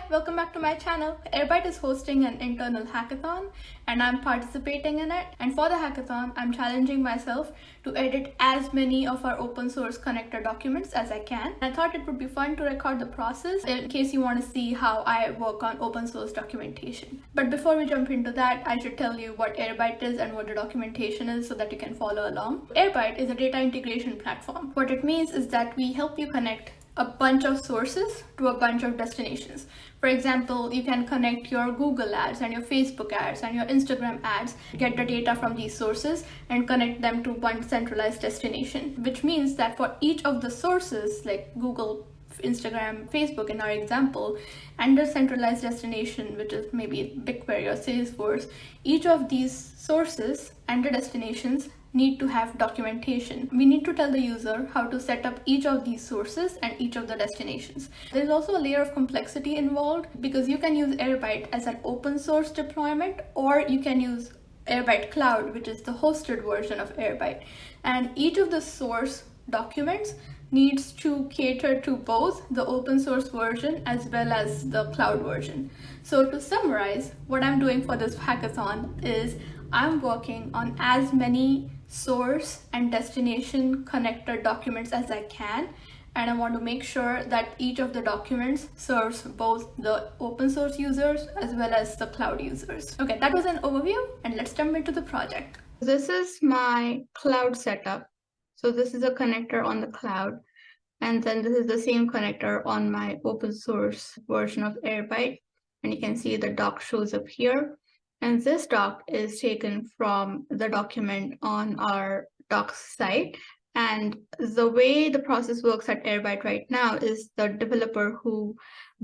welcome back to my channel. Airbyte is hosting an internal hackathon and I'm participating in it. And for the hackathon, I'm challenging myself to edit as many of our open source connector documents as I can. I thought it would be fun to record the process in case you want to see how I work on open source documentation. But before we jump into that, I should tell you what Airbyte is and what the documentation is so that you can follow along. Airbyte is a data integration platform. What it means is that we help you connect a bunch of sources to a bunch of destinations. For example, you can connect your Google ads and your Facebook ads and your Instagram ads, get the data from these sources and connect them to one centralized destination, which means that for each of the sources like Google, Instagram, Facebook in our example, and the centralized destination, which is maybe BigQuery or Salesforce, each of these sources and the destinations need to have documentation. We need to tell the user how to set up each of these sources and each of the destinations. There's also a layer of complexity involved because you can use Airbyte as an open source deployment, or you can use Airbyte Cloud, which is the hosted version of Airbyte. And each of the source documents needs to cater to both the open source version as well as the cloud version. So to summarize, what I'm doing for this hackathon is I'm working on as many source and destination connector documents as I can, and I want to make sure that each of the documents serves both the open source users as well as the cloud users. Okay, that was an overview, and let's jump into the project. This is my cloud setup. So this is a connector on the cloud, and then this is the same connector on my open source version of Airbyte, and you can see the doc shows up here. And this doc is taken from the document on our docs site. And the way the process works at Airbyte right now is the developer who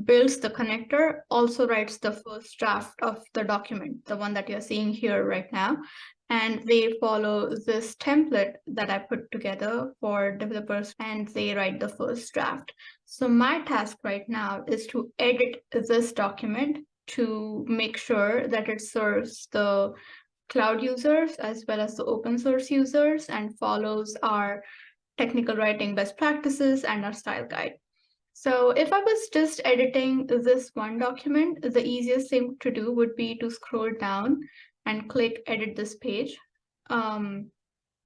builds the connector also writes the first draft of the document, the one that you're seeing here right now. And they follow this template that I put together for developers, and they write the first draft. So my task right now is to edit this document to make sure that it serves the cloud users as well as the open source users and follows our technical writing best practices and our style guide. So if I was just editing this one document, the easiest thing to do would be to scroll down and click edit this page. And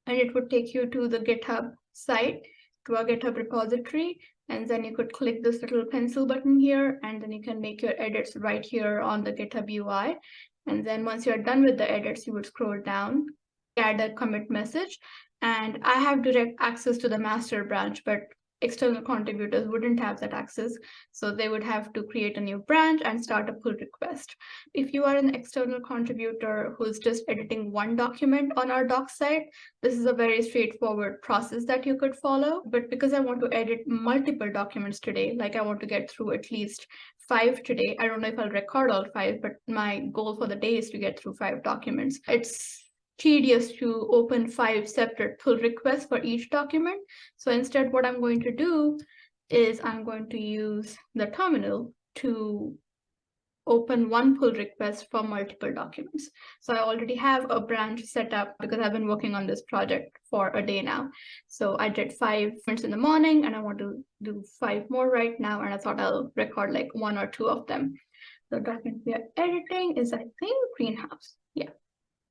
it would take you to the GitHub site, to our GitHub repository. And then you could click this little pencil button here, and then you can make your edits right here on the GitHub UI. And then once you're done with the edits, you would scroll down, add a commit message. And I have direct access to the master branch, but external contributors wouldn't have that access. So they would have to create a new branch and start a pull request. If you are an external contributor who's just editing one document on our docs site, this is a very straightforward process that you could follow. But because I want to edit multiple documents today, like I want to get through at least 5 today, I don't know if I'll record all 5, but my goal for the day is to get through 5 documents. It's tedious to open 5 separate pull requests for each document. So instead, what I'm going to do is I'm going to use the terminal to open one pull request for multiple documents. So I already have a branch set up because I've been working on this project for a day now. So I did 5 minutes in the morning, and I want to do 5 more right now. And I thought I'll record like 1 or 2 of them. The document we are editing is, I think, Greenhouse. Yeah.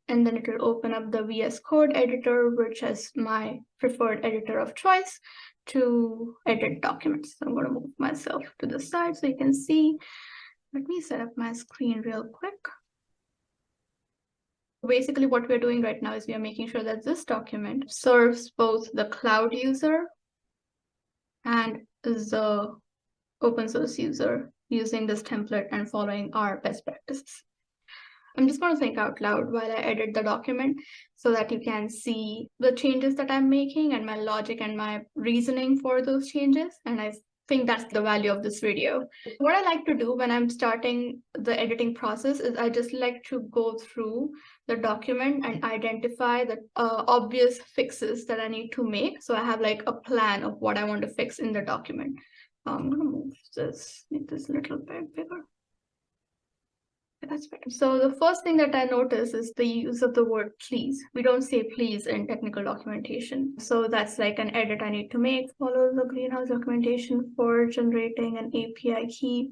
And then it will open up the VS Code editor, which is my preferred editor of choice to edit documents. So I'm going to move myself to the side so you can see. Let me set up my screen real quick. Basically, what we're doing right now is we are making sure that this document serves both the cloud user and the open source user using this template and following our best practices. I'm just going to think out loud while I edit the document so that you can see the changes that I'm making and my logic and my reasoning for those changes. And I think that's the value of this video. What I like to do when I'm starting the editing process is I just like to go through the document and identify the obvious fixes that I need to make. So I have like a plan of what I want to fix in the document. I'm going to move this, make this a little bit bigger. That's better. So the first thing that I notice is the use of the word please. We don't say please in technical documentation. So that's like an edit I need to make. Follow the Greenhouse documentation for generating an API key.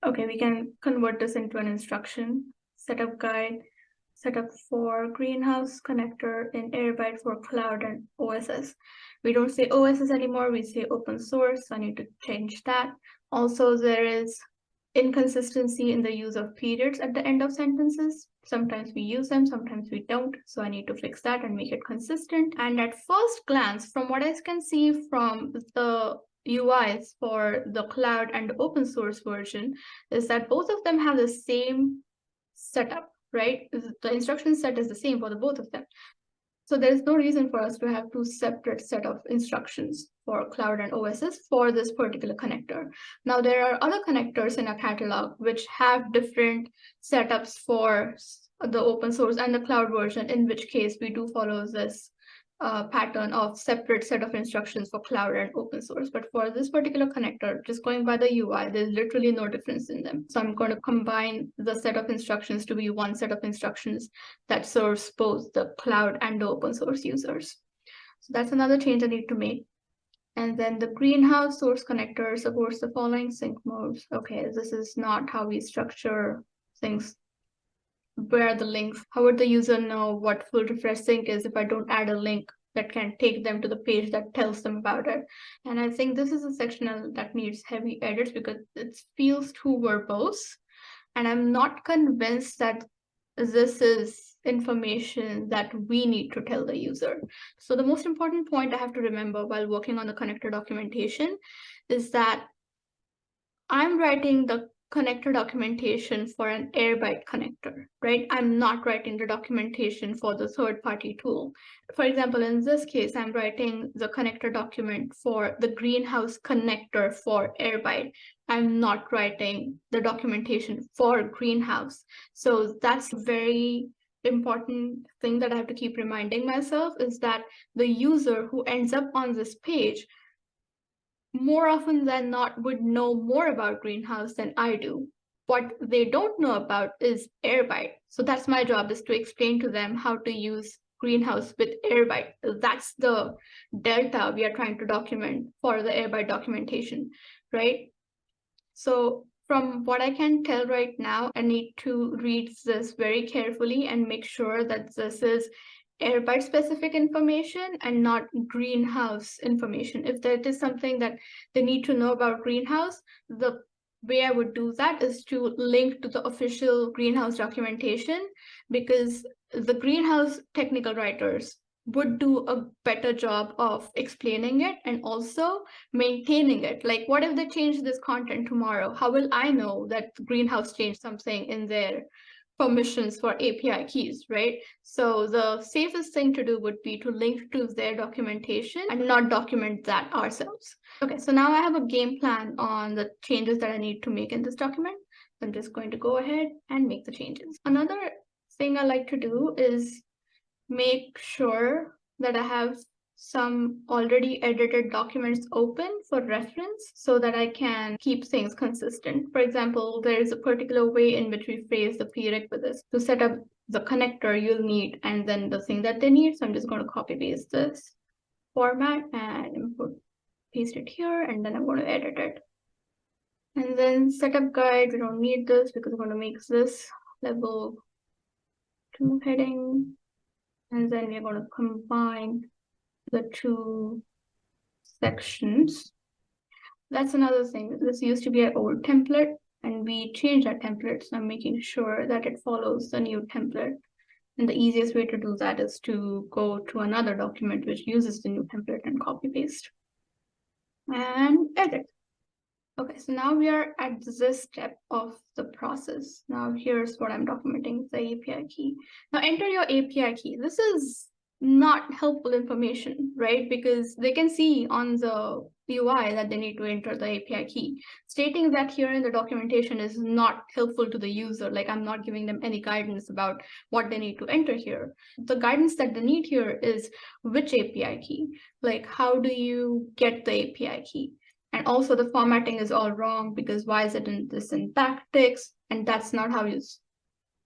Okay, we can convert this into an instruction. Setup guide, setup for greenhouse connector in Airbyte for cloud and OSS. We don't say OSS anymore, we say open source. So I need to change that. Also, there is inconsistency in the use of periods at the end of sentences. Sometimes we use them, sometimes we don't. So I need to fix that and make it consistent. And at first glance, from what I can see from the UIs for the cloud and open source version, is that both of them have the same setup, right? The instruction set is the same for the both of them. So there's no reason for us to have two separate set of instructions for cloud and OSS for this particular connector. Now, there are other connectors in our catalog which have different setups for the open source and the cloud version, in which case we do follow this pattern of separate set of instructions for cloud and open source. But for this particular connector, just going by the UI, there's literally no difference in them. So I'm going to combine the set of instructions to be one set of instructions that serves both the cloud and the open source users. So that's another change I need to make. And then the greenhouse source connector supports the following sync modes. Okay, this is not how we structure things. Where are the links? How would the user know what full refresh sync is if I don't add a link that can take them to the page that tells them about it? And I think this is a section that needs heavy edits because it feels too verbose. And I'm not convinced that this is information that we need to tell the user. So the most important point I have to remember while working on the connector documentation is that I'm writing the connector documentation for an Airbyte connector, right? I'm not writing the documentation for the third-party tool. For example, in this case, I'm writing the connector document for the greenhouse connector for Airbyte. I'm not writing the documentation for greenhouse. So that's a very important thing that I have to keep reminding myself, is that the user who ends up on this page more often than not would know more about greenhouse than I do. What they don't know about is Airbyte. So that's my job, is to explain to them how to use greenhouse with Airbyte. That's the delta we are trying to document for the Airbyte documentation, right? So from what I can tell right now, I need to read this very carefully and make sure that this is Airbyte specific information and not greenhouse information. If there is something that they need to know about greenhouse, the way I would do that is to link to the official greenhouse documentation, because the greenhouse technical writers would do a better job of explaining it and also maintaining it. Like, what if they change this content tomorrow? How will I know that greenhouse changed something in their permissions for API keys, right? So the safest thing to do would be to link to their documentation and not document that ourselves. Okay, so now I have a game plan on the changes that I need to make in this document. I'm just going to go ahead and make the changes. Another thing I like to do is make sure that I have some already edited documents open for reference so that I can keep things consistent. For example, there is a particular way in which we phrase the prerequisites. To set up the connector, you'll need, and then the thing that they need. So I'm just going to copy paste this format and import, paste it here, and then I'm going to edit it. And then setup guide, we don't need this because I'm going to make this level 2 heading. And then we're going to combine the two sections. That's another thing. This used to be an old template and we changed our template. So I'm making sure that it follows the new template. And the easiest way to do that is to go to another document which uses the new template and copy paste and edit. Okay, so now we are at this step of the process. Now here's what I'm documenting, the API key. Now enter your API key. This is not helpful information, right? Because they can see on the UI that they need to enter the API key. Stating that here in the documentation is not helpful to the user. Like, I'm not giving them any guidance about what they need to enter here. The guidance that they need here is which API key. Like, how do you get the API key? And also the formatting is all wrong, because why is it in this in backticks? And that's not how you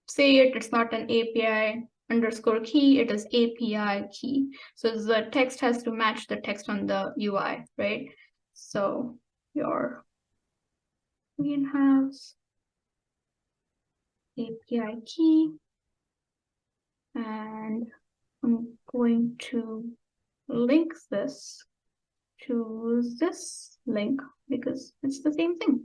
say it. It's not an API underscore key, it is API key. So the text has to match the text on the UI, right? So your greenhouse API key, and I'm going to link this to this link because it's the same thing.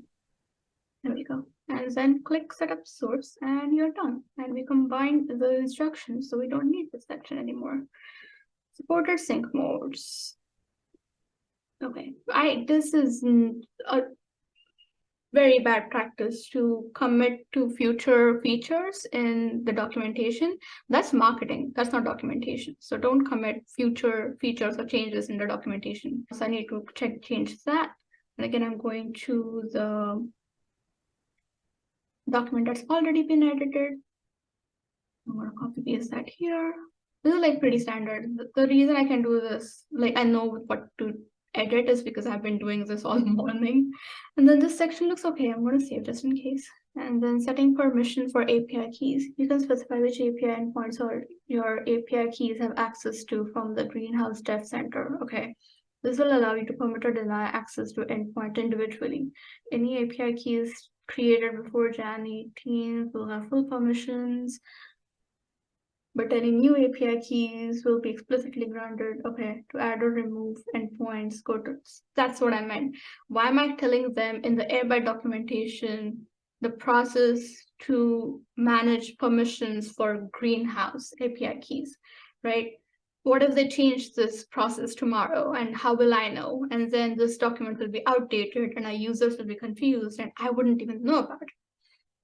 There we go. And then click setup source and you're done. And we combined the instructions, so we don't need this section anymore. Supported sync modes. Okay, this is a very bad practice to commit to future features in the documentation. That's marketing, that's not documentation. So don't commit future features or changes in the documentation. So I need to change that. And again, I'm going to the document that's already been edited. I'm gonna copy paste that here. This is like pretty standard. The reason I can do this, like I know what to edit, is because I've been doing this all morning. And then this section looks okay. I'm gonna save just in case. And then setting permission for API keys. You can specify which API endpoints or your API keys have access to from the Greenhouse Dev Center. Okay. This will allow you to permit or deny access to endpoint individually. Any API keys created before Jan 18 will have full permissions, but any new API keys will be explicitly granted. Okay, to add or remove endpoints, go to, that's what I meant. Why am I telling them in the Airbyte documentation the process to manage permissions for Greenhouse API keys, right? What if they change this process tomorrow, and how will I know? And then this document will be outdated and our users will be confused and I wouldn't even know about it.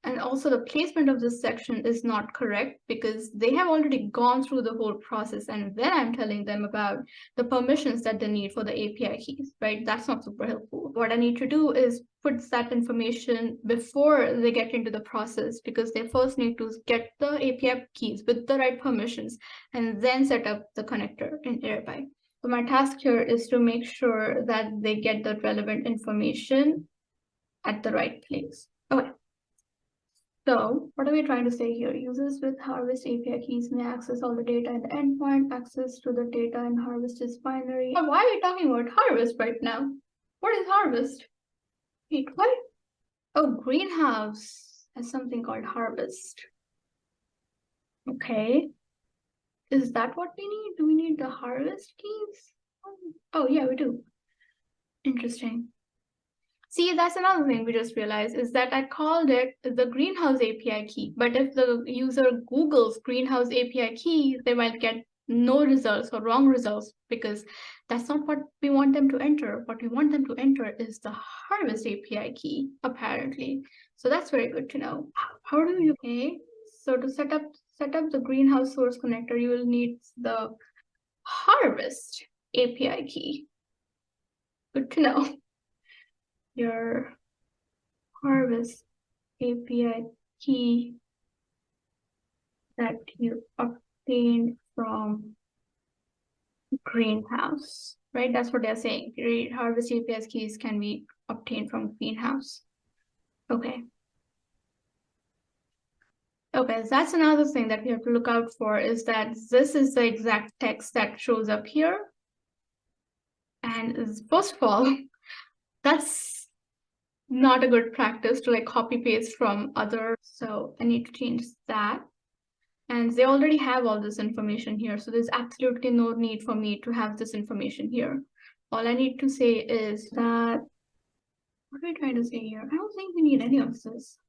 And also the placement of this section is not correct because they have already gone through the whole process, and then I'm telling them about the permissions that they need for the API keys, right? That's not super helpful. What I need to do is put that information before they get into the process, because they first need to get the API keys with the right permissions and then set up the connector in Airbyte. So my task here is to make sure that they get the relevant information at the right place. Okay. So what are we trying to say here? Users with Harvest API keys may access all the data in the endpoint. Access to the data in Harvest is binary. But why are we talking about Harvest right now? What is Harvest? Wait, what? Oh, Greenhouse has something called Harvest. Okay. Is that what we need? Do we need the Harvest keys? Oh, yeah, we do. Interesting. See, that's another thing we just realized, is that I called it the Greenhouse API key. But if the user Googles Greenhouse API key, they might get no results or wrong results, because that's not what we want them to enter. What we want them to enter is the Harvest API key, apparently. So that's very good to know. How do you, okay? So to set up the Greenhouse source connector, you will need the Harvest API key. Good to know. Your Harvest API key that you obtained from Greenhouse, right? That's what they're saying. Harvest API keys can be obtained from Greenhouse. Okay. Okay, so that's another thing that we have to look out for, is that this is the exact text that shows up here. And first of all, that's not a good practice to like copy paste from other. So I need to change that. And they already have all this information here. So there's absolutely no need for me to have this information here. All I need to say is that, what are we trying to say here? I don't think we need any of this.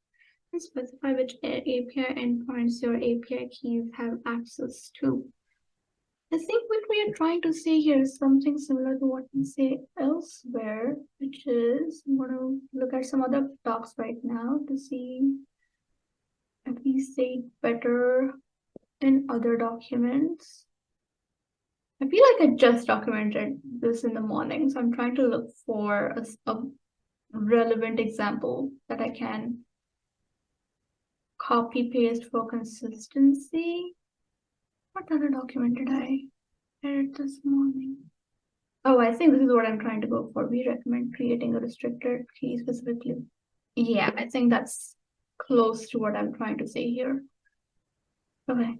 And specify which API endpoints your API keys have access to. I think what we are trying to say here is something similar to what we say elsewhere, which is, I'm going to look at some other docs right now to see if we say better in other documents. I feel like I just documented this in the morning, so I'm trying to look for a relevant example that I can copy paste for consistency. What other document did I edit this morning? Oh, I think this is what I'm trying to go for. We recommend creating a restricted key specifically. Yeah, I think that's close to what I'm trying to say here. Okay.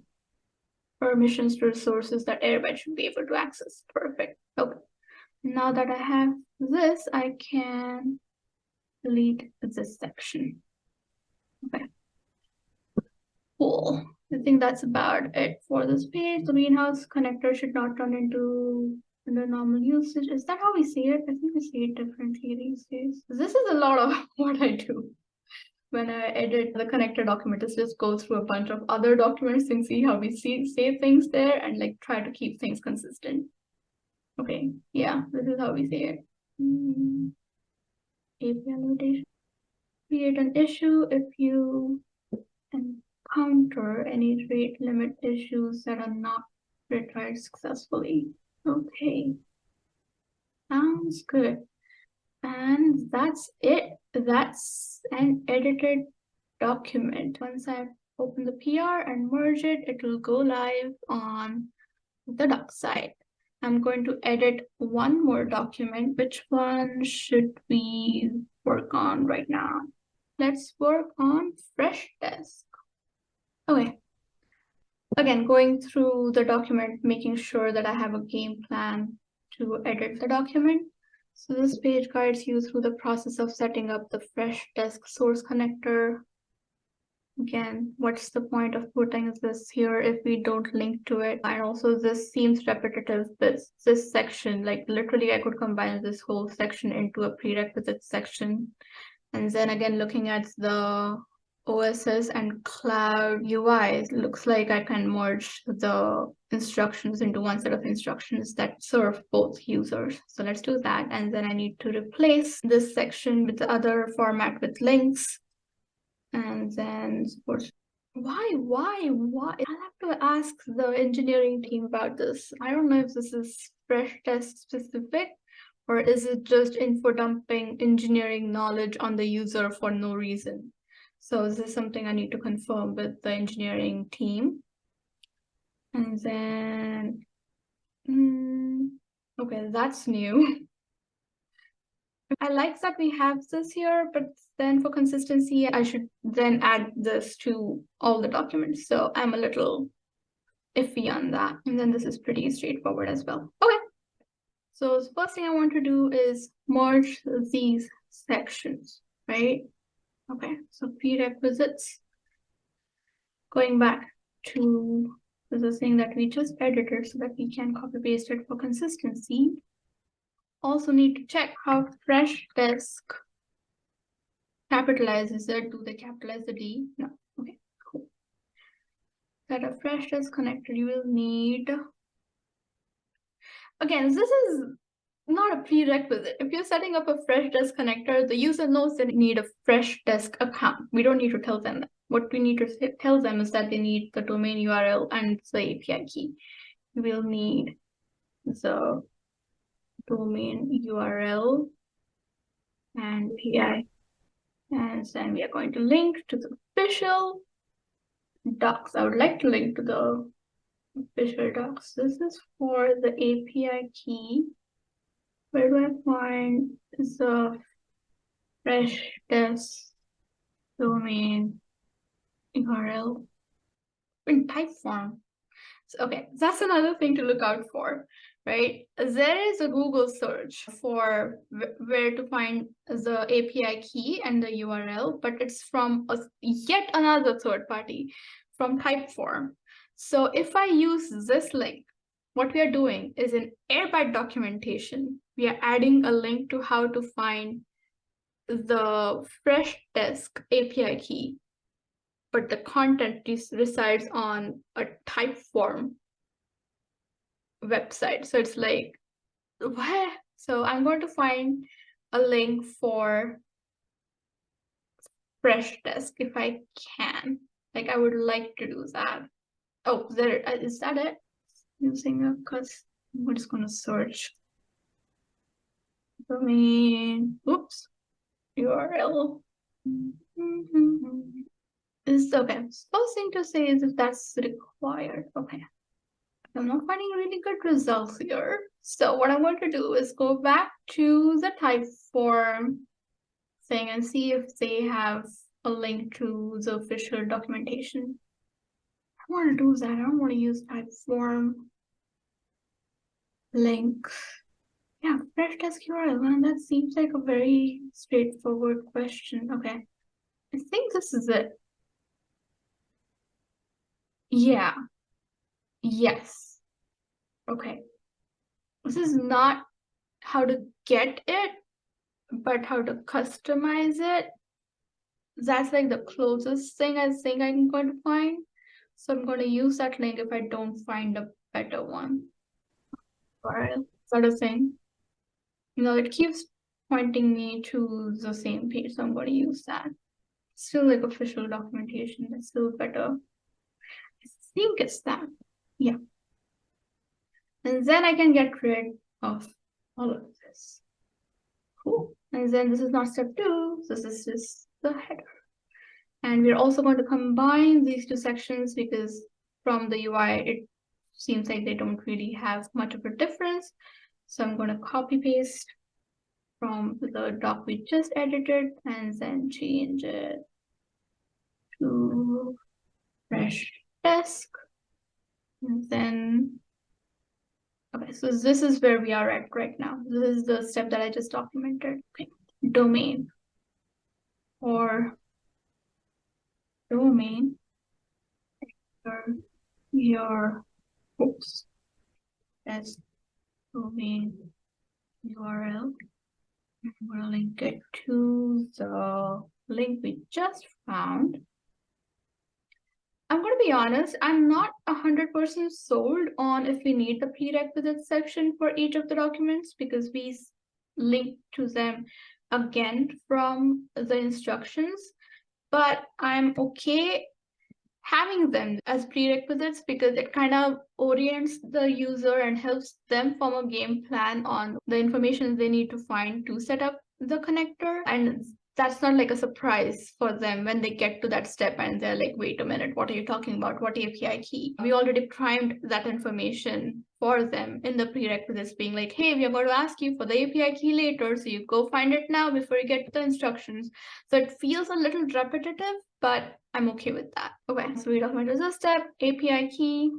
Permissions to resources that Airbyte should be able to access. Perfect. Okay. Now that I have this, I can delete this section. Okay. Cool. I think that's about it for this page. The greenhouse connector should not turn into the normal usage. Is that how we say it? I think we say it differently these days. This is a lot of what I do when I edit the connector document. Is just go through a bunch of other documents and see how we say things there and like try to keep things consistent. Okay, yeah, this is how we say it. API limitation. Create an issue if you encounter any rate limit issues that are not retried successfully. Okay, sounds good. And that's it. That's an edited document. Once I open the PR and merge it, it will go live on the doc side. I'm going to edit one more document. Which one should we work on right now? Let's work on Freshdesk. Okay. Again, going through the document, making sure that I have a game plan to edit the document. So this page guides you through the process of setting up the Freshdesk source connector. Again, what's the point of putting this here if we don't link to it? And also this seems repetitive, this section, like literally I could combine this whole section into a prerequisite section. And then again, looking at the OSS and cloud UI, it looks like I can merge the instructions into one set of instructions that serve both users. So let's do that. And then I need to replace this section with the other format with links. And then why? I'll have to ask the engineering team about this. I don't know if this is Freshdesk specific, or is it just info dumping engineering knowledge on the user for no reason? So this is something I need to confirm with the engineering team. And then, okay, that's new. I like that we have this here, but then for consistency, I should then add this to all the documents. So I'm a little iffy on that. And then this is pretty straightforward as well. Okay. So the first thing I want to do is merge these sections, right? Okay, so prerequisites. Going back to the thing that we just edited so that we can copy paste it for consistency. Also need to check how Freshdesk capitalizes it. Do they capitalize the D? No. Okay, cool. That a Freshdesk connector you will need. Again, this is not a prerequisite. If you're setting up a Freshdesk connector, the user knows they need a Freshdesk account. We don't need to tell them that. What we need to tell them is that they need the domain URL and the API key. We'll need the domain URL and API. And then we are going to link to the official docs. I would like to link to the official docs. This is for the API key. Where do I find the Freshdesk domain URL? In Typeform. So, okay, that's another thing to look out for, right? There is a Google search for where to find the API key and the URL, but it's from yet another third party, from Typeform. So if I use this link, what we are doing is in Airbyte documentation, we are adding a link to how to find the Freshdesk API key, but the content resides on a Typeform website. So it's like, what? So I'm going to find a link for Freshdesk if I can. Like, I would like to do that. Oh, there is that it? Using a custom, we're just going to search domain, oops, URL. Is okay. First thing to say is if that's required. Okay. I'm not finding really good results here. So what I'm going to do is go back to the Typeform thing and see if they have a link to the official documentation. I want to do that. I don't want to use Typeform link. Yeah, Freshdesk URL, and that seems like a very straightforward question. Okay. I think this is it. Yeah. Yes. Okay. This is not how to get it, but how to customize it. That's like the closest thing I think I'm going to find. So I'm going to use that link if I don't find a better one. Or sort of thing. It keeps pointing me to the same page, so I'm going to use that. Still like official documentation, that's still better. I think it's that. Yeah. And then I can get rid of all of this. Cool. And then this is not step 2, this is just the header. And we're also going to combine these two sections because from the UI, it seems like they don't really have much of a difference. So I'm going to copy paste from the doc we just edited and then change it to fresh desk. And then, okay, so this is where we are at right now. This is the step that I just documented. Okay. Domain or domain or your oops, that's domain URL. I'm going to link it to the link we just found. I'm going to be honest, I'm not 100% sold on if we need the prerequisites section for each of the documents because we link to them again from the instructions, but I'm okay having them as prerequisites because it kind of orients the user and helps them form a game plan on the information they need to find to set up the connector. And that's not like a surprise for them when they get to that step and they're like, wait a minute, what are you talking about? What API key? We already primed that information for them in the prerequisites being like, hey, we are going to ask you for the API key later, so you go find it now before you get to the instructions. So it feels a little repetitive, but I'm okay with that. Okay, so we documented this step, API key,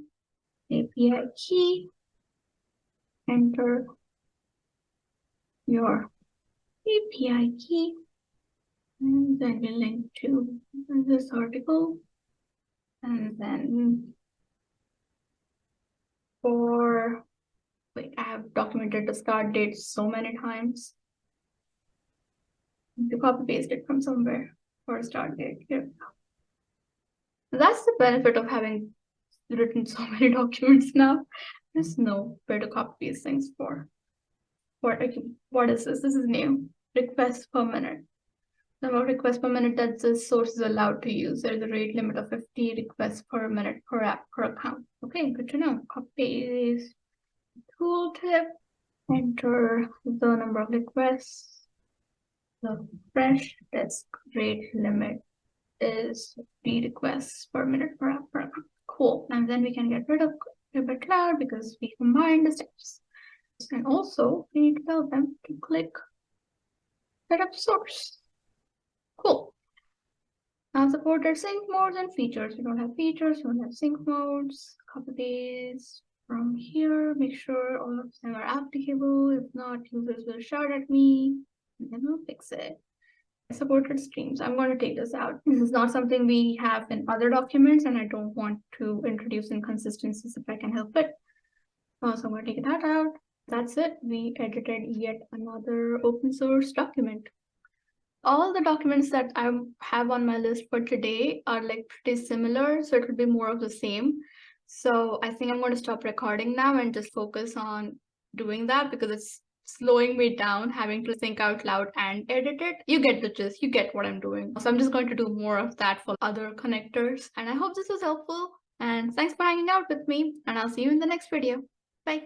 enter your API key, and then we link to this article, and then I have documented the start date so many times. To copy paste it from somewhere for a start date. Here. That's the benefit of having written so many documents now. Just know where to copy paste things for. What is this? This is new. Requests per minute. The amount of requests per minute that the source is allowed to use. There is a rate limit of 50 requests per minute per app per account. Okay, good to know. Copy paste. Tooltip. Enter the number of requests. The fresh desk rate limit is 50 requests per minute per app per account. Cool. And then we can get rid of Airbyte Cloud because we combined the steps. And also, we need to tell them to click setup source. Cool. Now supported sync modes and features. We don't have features, we don't have sync modes. Copy paste from here. Make sure all of them are applicable. If not, users will shout at me, and then we'll fix it. Supported streams. I'm going to take this out. This is not something we have in other documents, and I don't want to introduce inconsistencies if I can help it. So I'm going to take that out. That's it. We edited yet another open source document. All the documents that I have on my list for today are like pretty similar, so it will be more of the same. So I think I'm going to stop recording now and just focus on doing that because it's slowing me down having to think out loud and edit it. You get the gist, you get what I'm doing. So I'm just going to do more of that for other connectors. And I hope this was helpful. And thanks for hanging out with me. And I'll see you in the next video. Bye.